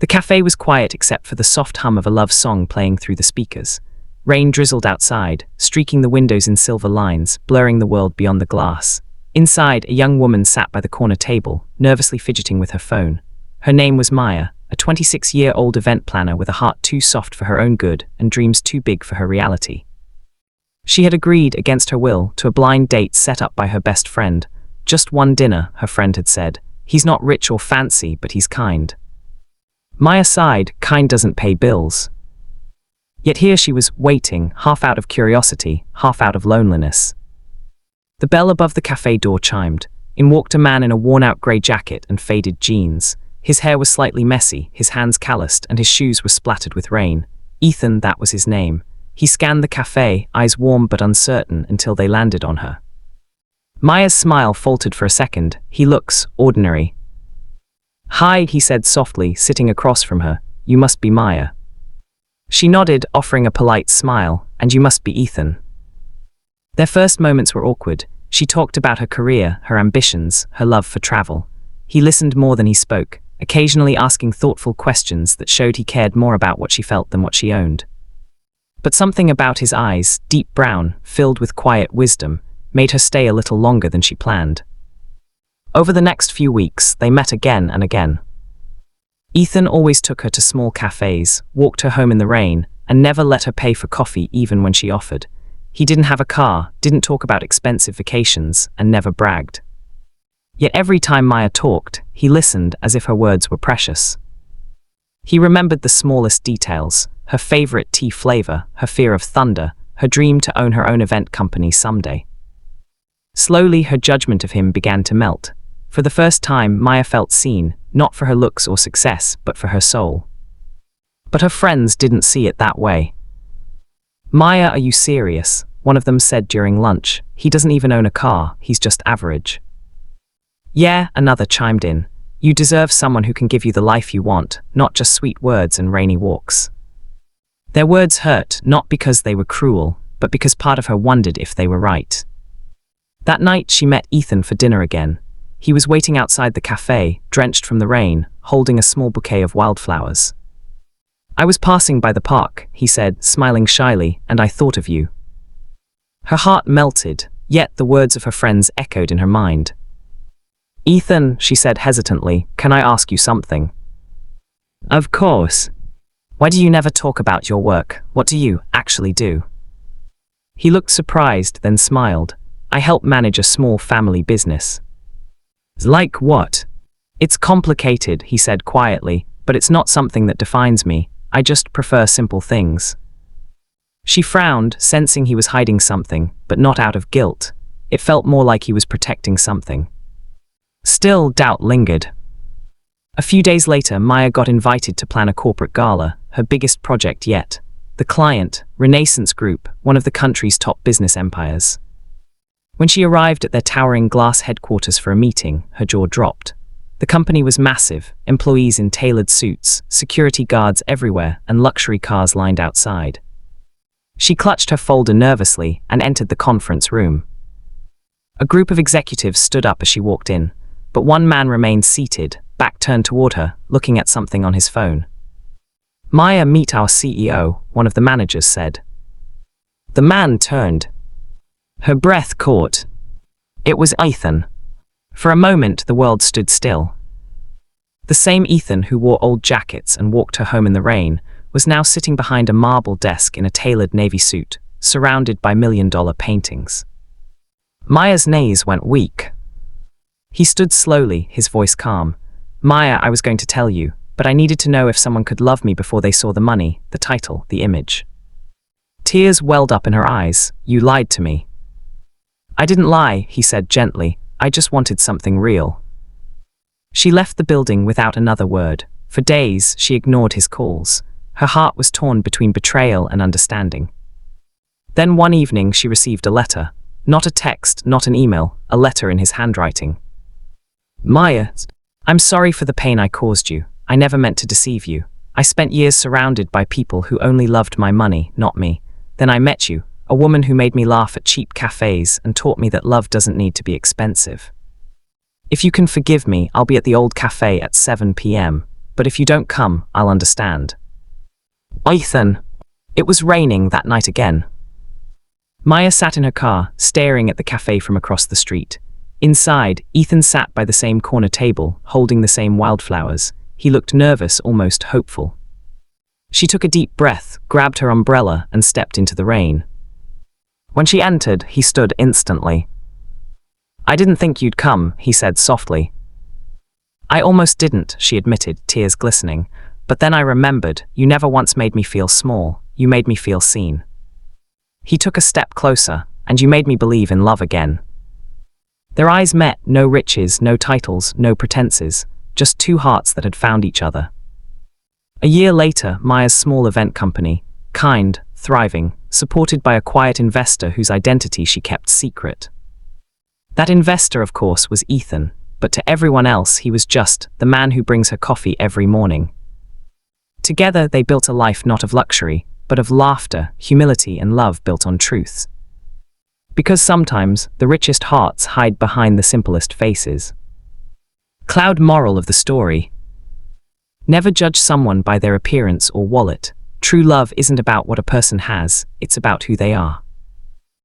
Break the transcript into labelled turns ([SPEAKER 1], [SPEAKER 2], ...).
[SPEAKER 1] The cafe was quiet except for the soft hum of a love song playing through the speakers. Rain drizzled outside, streaking the windows in silver lines, blurring the world beyond the glass. Inside, a young woman sat by the corner table, nervously fidgeting with her phone. Her name was Maya, a 26-year-old event planner with a heart too soft for her own good and dreams too big for her reality. She had agreed, against her will, to a blind date set up by her best friend. Just one dinner, her friend had said. He's not rich or fancy, but he's kind. Maya sighed. Kind doesn't pay bills. Yet here she was, waiting, half out of curiosity, half out of loneliness. The bell above the cafe door chimed. In walked a man in a worn-out grey jacket and faded jeans. His hair was slightly messy, his hands calloused, and his shoes were splattered with rain. Ethan, that was his name. He scanned the cafe, eyes warm but uncertain, until they landed on her. Maya's smile faltered for a second. He looks ordinary. Hi, he said softly, sitting across from her. You must be Maya. She nodded, offering a polite smile. And you must be Ethan. Their first moments were awkward. She talked about her career, her ambitions, her love for travel. He listened more than he spoke, occasionally asking thoughtful questions that showed he cared more about what she felt than what she owned. But something about his eyes, deep brown, filled with quiet wisdom, made her stay a little longer than she planned. Over the next few weeks, they met again and again. Ethan always took her to small cafes, walked her home in the rain, and never let her pay for coffee even when she offered. He didn't have a car, didn't talk about expensive vacations, and never bragged. Yet every time Maya talked, he listened as if her words were precious. He remembered the smallest details, her favorite tea flavor, her fear of thunder, her dream to own her own event company someday. Slowly, her judgment of him began to melt. For the first time, Maya felt seen, not for her looks or success, but for her soul. But her friends didn't see it that way. Maya, are you serious? One of them said during lunch. He doesn't even own a car, he's just average. Yeah, another chimed in. You deserve someone who can give you the life you want, not just sweet words and rainy walks. Their words hurt, not because they were cruel, but because part of her wondered if they were right. That night she met Ethan for dinner again. He was waiting outside the cafe, drenched from the rain, holding a small bouquet of wildflowers. I was passing by the park, he said, smiling shyly, and I thought of you. Her heart melted, yet the words of her friends echoed in her mind. Ethan, she said hesitantly, can I ask you something? Of course. Why do you never talk about your work? What do you actually do? He looked surprised, then smiled. I help manage a small family business. Like what? It's complicated, he said quietly, but it's not something that defines me. I just prefer simple things. She frowned, sensing he was hiding something, but not out of guilt. It felt more like he was protecting something. Still, doubt lingered. A few days later, Maya got invited to plan a corporate gala, her biggest project yet. The client, Renaissance Group, one of the country's top business empires. When she arrived at their towering glass headquarters for a meeting, her jaw dropped. The company was massive, employees in tailored suits, security guards everywhere, and luxury cars lined outside. She clutched her folder nervously and entered the conference room. A group of executives stood up as she walked in, but one man remained seated, back turned toward her, looking at something on his phone. Maya, meet our CEO, one of the managers said. The man turned. Her breath caught. It was Ethan. For a moment, the world stood still. The same Ethan who wore old jackets and walked her home in the rain was now sitting behind a marble desk in a tailored navy suit, surrounded by million-dollar paintings. Maya's nays went weak. He stood slowly, his voice calm. Maya, I was going to tell you, but I needed to know if someone could love me before they saw the money, the title, the image. Tears welled up in her eyes. You lied to me. I didn't lie, he said gently. I just wanted something real. She left the building without another word. For days, she ignored his calls. Her heart was torn between betrayal and understanding. Then one evening, she received a letter. Not a text, not an email, a letter in his handwriting. Maya, I'm sorry for the pain I caused you. I never meant to deceive you. I spent years surrounded by people who only loved my money, not me. Then I met you. A woman who made me laugh at cheap cafes and taught me that love doesn't need to be expensive. If you can forgive me, I'll be at the old cafe at 7 p.m. but if you don't come, I'll understand. Ethan. It was raining that night again. Maya sat in her car, staring at the cafe from across the street. Inside, Ethan sat by the same corner table, holding the same wildflowers. He looked nervous, almost hopeful. She took a deep breath, grabbed her umbrella, and stepped into the rain. When she entered, he stood instantly. "I didn't think you'd come," he said softly. "I almost didn't," she admitted, tears glistening. "But then I remembered, you never once made me feel small. You made me feel seen." He took a step closer, "And you made me believe in love again." Their eyes met, no riches, no titles, no pretenses, just two hearts that had found each other. A year later, Maya's small event company, kind, thriving, supported by a quiet investor whose identity she kept secret. That investor, of course, was Ethan, but to everyone else he was just the man who brings her coffee every morning. Together they built a life not of luxury, but of laughter, humility, and love built on truth. Because sometimes the richest hearts hide behind the simplest faces. Cloud moral of the story: never judge someone by their appearance or wallet. True love isn't about what a person has, it's about who they are.